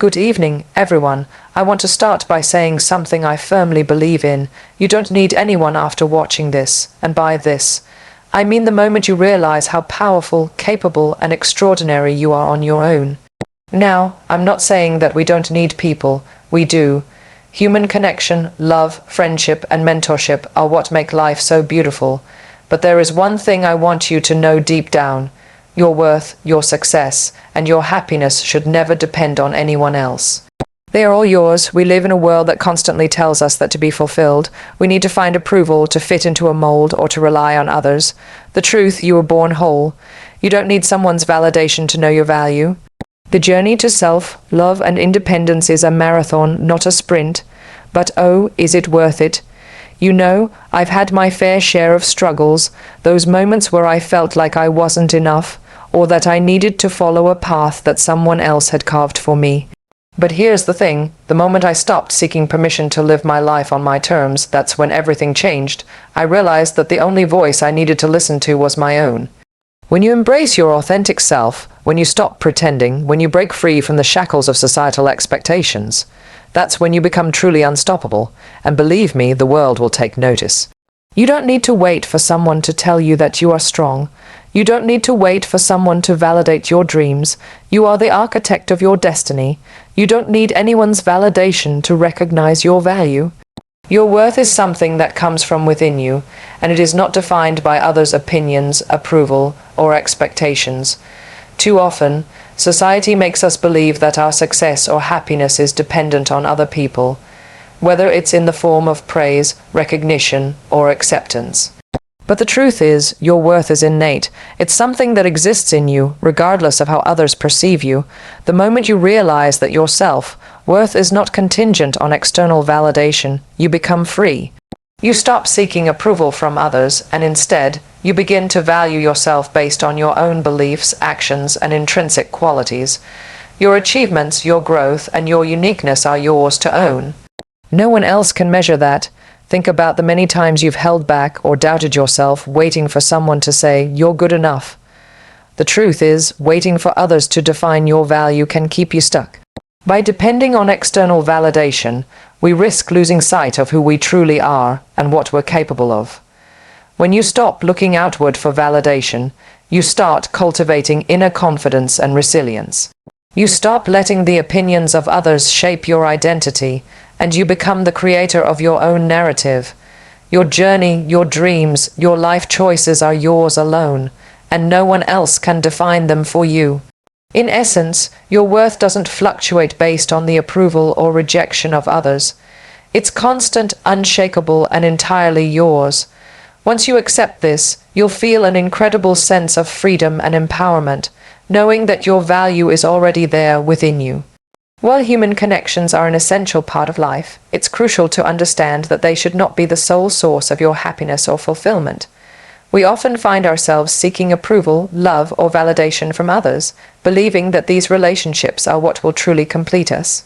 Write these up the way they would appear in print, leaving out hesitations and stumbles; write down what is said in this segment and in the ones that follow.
Good evening, everyone. I want to start by saying something I firmly believe in. You don't need anyone after watching this, and by this, I mean the moment you realize how powerful, capable, and extraordinary you are on your own. Now, I'm not saying that we don't need people. We do. Human connection, love, friendship, and mentorship are what make life so beautiful. But there is one thing I want you to know deep down. Your worth, your success, and your happiness should never depend on anyone else. They are all yours. We live in a world that constantly tells us that to be fulfilled, we need to find approval, to fit into a mold, or to rely on others. The truth, you were born whole. You don't need someone's validation to know your value. The journey to self, love, and independence is a marathon, not a sprint. But oh, is it worth it? You know, I've had my fair share of struggles, those moments where I felt like I wasn't enough, or that I needed to follow a path that someone else had carved for me. But here's the thing, the moment I stopped seeking permission to live my life on my terms, that's when everything changed. I realized that the only voice I needed to listen to was my own. When you embrace your authentic self, when you stop pretending, when you break free from the shackles of societal expectations, that's when you become truly unstoppable, and believe me, the world will take notice. You don't need to wait for someone to tell you that you are strong. You don't need to wait for someone to validate your dreams. You are the architect of your destiny. You don't need anyone's validation to recognize your value. Your worth is something that comes from within you, and it is not defined by others' opinions, approval, or expectations. Too often, society makes us believe that our success or happiness is dependent on other people, whether it's in the form of praise, recognition, or acceptance. But the truth is, your worth is innate. It's something that exists in you, regardless of how others perceive you. The moment you realize that your self-worth is not contingent on external validation, you become free. You stop seeking approval from others, and instead, you begin to value yourself based on your own beliefs, actions, and intrinsic qualities. Your achievements, your growth, and your uniqueness are yours to own. No one else can measure that. Think about the many times you've held back or doubted yourself, waiting for someone to say, "You're good enough." The truth is, waiting for others to define your value can keep you stuck. By depending on external validation, we risk losing sight of who we truly are and what we're capable of. When you stop looking outward for validation, you start cultivating inner confidence and resilience. You stop letting the opinions of others shape your identity, and you become the creator of your own narrative. Your journey, your dreams, your life choices are yours alone, and no one else can define them for you. In essence, your worth doesn't fluctuate based on the approval or rejection of others. It's constant, unshakable, and entirely yours. Once you accept this, you'll feel an incredible sense of freedom and empowerment, knowing that your value is already there within you. While human connections are an essential part of life, it's crucial to understand that they should not be the sole source of your happiness or fulfillment. We often find ourselves seeking approval, love, or validation from others, believing that these relationships are what will truly complete us.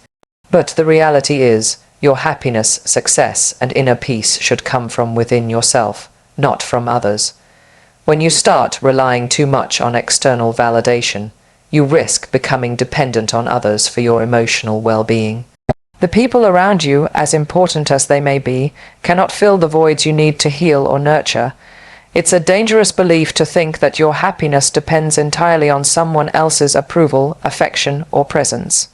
But the reality is, your happiness, success, and inner peace should come from within yourself, not from others. When you start relying too much on external validation, you risk becoming dependent on others for your emotional well-being. The people around you, as important as they may be, cannot fill the voids you need to heal or nurture. It's a dangerous belief to think that your happiness depends entirely on someone else's approval, affection, or presence.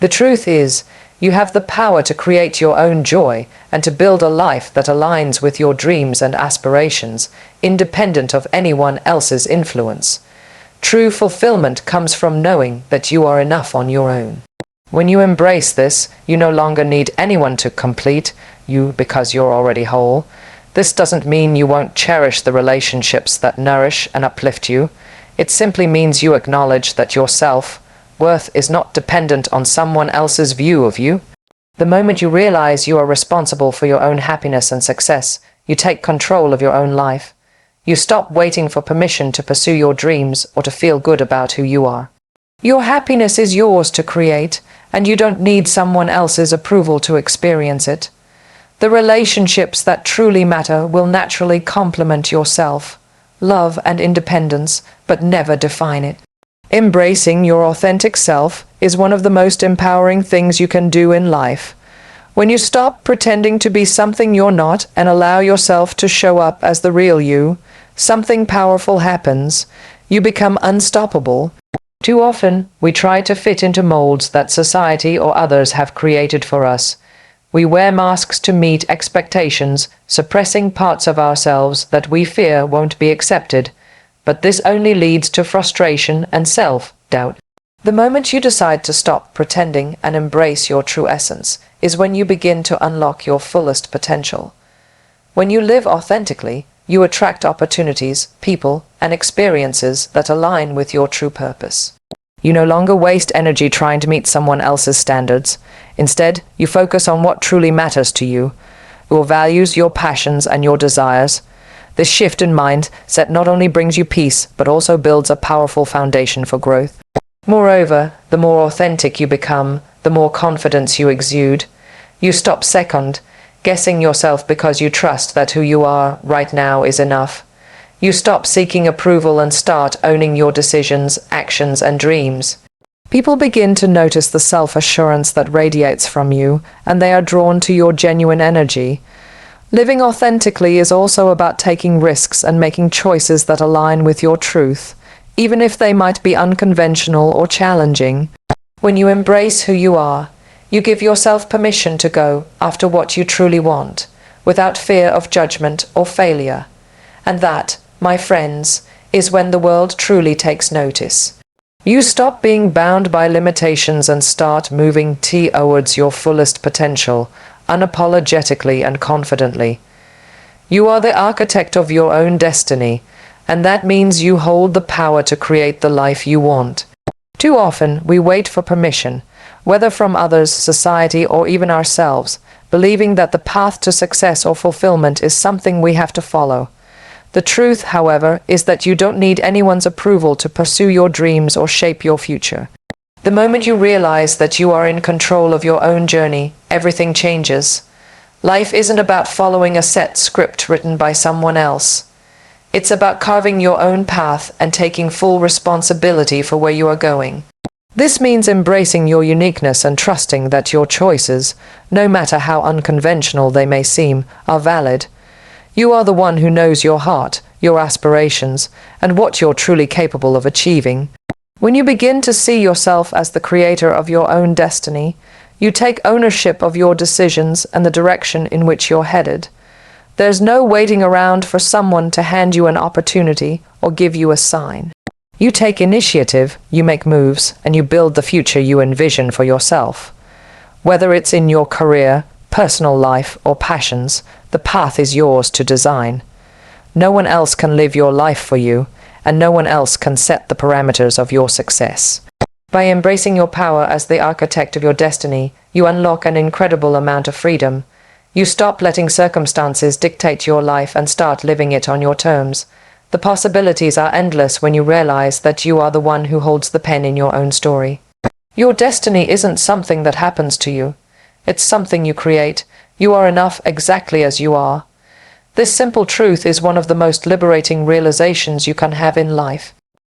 The truth is, you have the power to create your own joy and to build a life that aligns with your dreams and aspirations, independent of anyone else's influence. True fulfillment comes from knowing that you are enough on your own. When you embrace this, you no longer need anyone to complete you because you're already whole. This doesn't mean you won't cherish the relationships that nourish and uplift you. It simply means you acknowledge that your self-worth is not dependent on someone else's view of you. The moment you realize you are responsible for your own happiness and success, you take control of your own life. You stop waiting for permission to pursue your dreams or to feel good about who you are. Your happiness is yours to create, and you don't need someone else's approval to experience it. The relationships that truly matter will naturally complement your self, love, and independence, but never define it. Embracing your authentic self is one of the most empowering things you can do in life. When you stop pretending to be something you're not and allow yourself to show up as the real you, something powerful happens. You become unstoppable. Too often, we try to fit into molds that society or others have created for us. We wear masks to meet expectations, suppressing parts of ourselves that we fear won't be accepted. But this only leads to frustration and self-doubt. The moment you decide to stop pretending and embrace your true essence is when you begin to unlock your fullest potential. When you live authentically, you attract opportunities, people, and experiences that align with your true purpose. You no longer waste energy trying to meet someone else's standards. Instead, you focus on what truly matters to you, your values, your passions, and your desires. This shift in mindset not only brings you peace, but also builds a powerful foundation for growth. Moreover, the more authentic you become, the more confidence you exude. You stop second-guessing yourself because you trust that who you are right now is enough. You stop seeking approval and start owning your decisions, actions, and dreams. People begin to notice the self-assurance that radiates from you, and they are drawn to your genuine energy. Living authentically is also about taking risks and making choices that align with your truth, even if they might be unconventional or challenging. When you embrace who you are, you give yourself permission to go after what you truly want, without fear of judgment or failure. And that, my friends, is when the world truly takes notice. You stop being bound by limitations and start moving towards your fullest potential, unapologetically and confidently. You are the architect of your own destiny, and that means you hold the power to create the life you want. Too often, we wait for permission, whether from others, society, or even ourselves, believing that the path to success or fulfillment is something we have to follow. The truth, however, is that you don't need anyone's approval to pursue your dreams or shape your future. The moment you realize that you are in control of your own journey, everything changes. Life isn't about following a set script written by someone else. It's about carving your own path and taking full responsibility for where you are going. This means embracing your uniqueness and trusting that your choices, no matter how unconventional they may seem, are valid. You are the one who knows your heart, your aspirations, and what you're truly capable of achieving. When you begin to see yourself as the creator of your own destiny, you take ownership of your decisions and the direction in which you're headed. There's no waiting around for someone to hand you an opportunity or give you a sign. You take initiative, you make moves, and you build the future you envision for yourself. Whether it's in your career, personal life, or passions, the path is yours to design. No one else can live your life for you, and no one else can set the parameters of your success. By embracing your power as the architect of your destiny, you unlock an incredible amount of freedom. You stop letting circumstances dictate your life and start living it on your terms. The possibilities are endless when you realize that you are the one who holds the pen in your own story. Your destiny isn't something that happens to you. It's something you create. You are enough exactly as you are. This simple truth is one of the most liberating realizations you can have in life.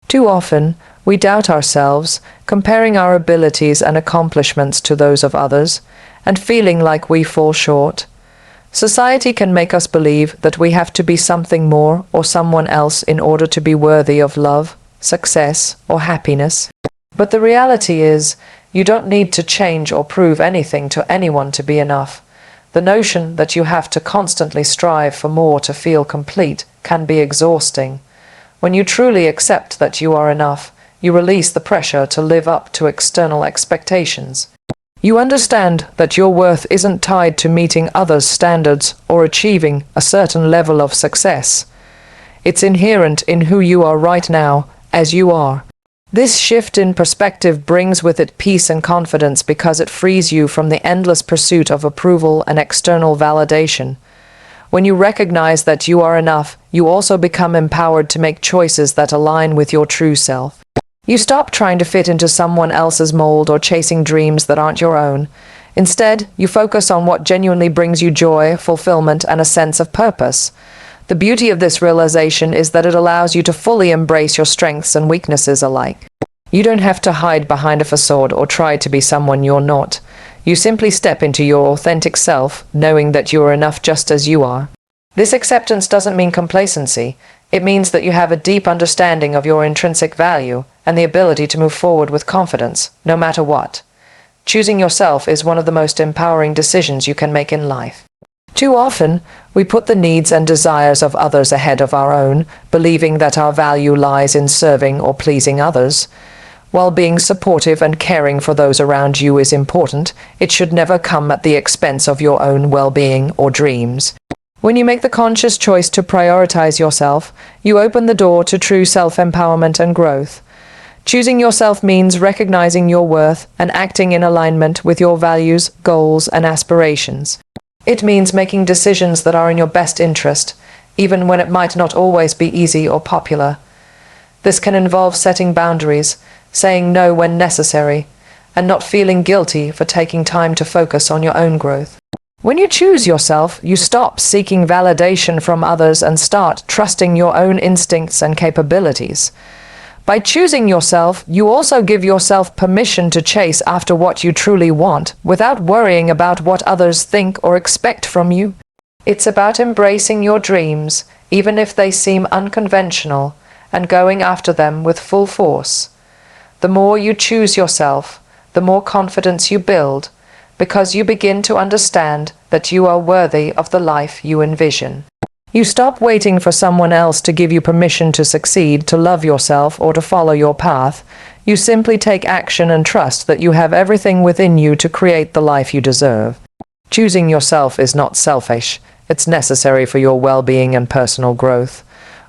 Too often, we doubt ourselves, comparing our abilities and accomplishments to those of others, and feeling like we fall short. Society can make us believe that we have to be something more or someone else in order to be worthy of love, success, or happiness. But the reality is, you don't need to change or prove anything to anyone to be enough. The notion that you have to constantly strive for more to feel complete can be exhausting. When you truly accept that you are enough, you release the pressure to live up to external expectations. You understand that your worth isn't tied to meeting others' standards or achieving a certain level of success. It's inherent in who you are right now, as you are. This shift in perspective brings with it peace and confidence because it frees you from the endless pursuit of approval and external validation. When you recognize that you are enough, you also become empowered to make choices that align with your true self. You stop trying to fit into someone else's mold or chasing dreams that aren't your own. Instead, you focus on what genuinely brings you joy, fulfillment, and a sense of purpose. The beauty of this realization is that it allows you to fully embrace your strengths and weaknesses alike. You don't have to hide behind a facade or try to be someone you're not. You simply step into your authentic self, knowing that you are enough just as you are. This acceptance doesn't mean complacency. It means that you have a deep understanding of your intrinsic value and the ability to move forward with confidence, no matter what. Choosing yourself is one of the most empowering decisions you can make in life. Too often, we put the needs and desires of others ahead of our own, believing that our value lies in serving or pleasing others. While being supportive and caring for those around you is important, it should never come at the expense of your own well-being or dreams. When you make the conscious choice to prioritize yourself, you open the door to true self-empowerment and growth. Choosing yourself means recognizing your worth and acting in alignment with your values, goals, and aspirations. It means making decisions that are in your best interest, even when it might not always be easy or popular. This can involve setting boundaries, saying no when necessary, and not feeling guilty for taking time to focus on your own growth. When you choose yourself, you stop seeking validation from others and start trusting your own instincts and capabilities. By choosing yourself, you also give yourself permission to chase after what you truly want, without worrying about what others think or expect from you. It's about embracing your dreams, even if they seem unconventional, and going after them with full force. The more you choose yourself, the more confidence you build, because you begin to understand that you are worthy of the life you envision. You stop waiting for someone else to give you permission to succeed, to love yourself, or to follow your path. You simply take action and trust that you have everything within you to create the life you deserve. Choosing yourself is not selfish. It's necessary for your well-being and personal growth.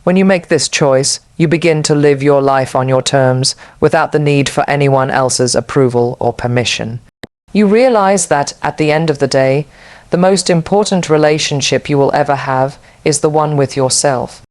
When you make this choice, you begin to live your life on your terms, without the need for anyone else's approval or permission. You realize that, at the end of the day, the most important relationship you will ever have is the one with yourself.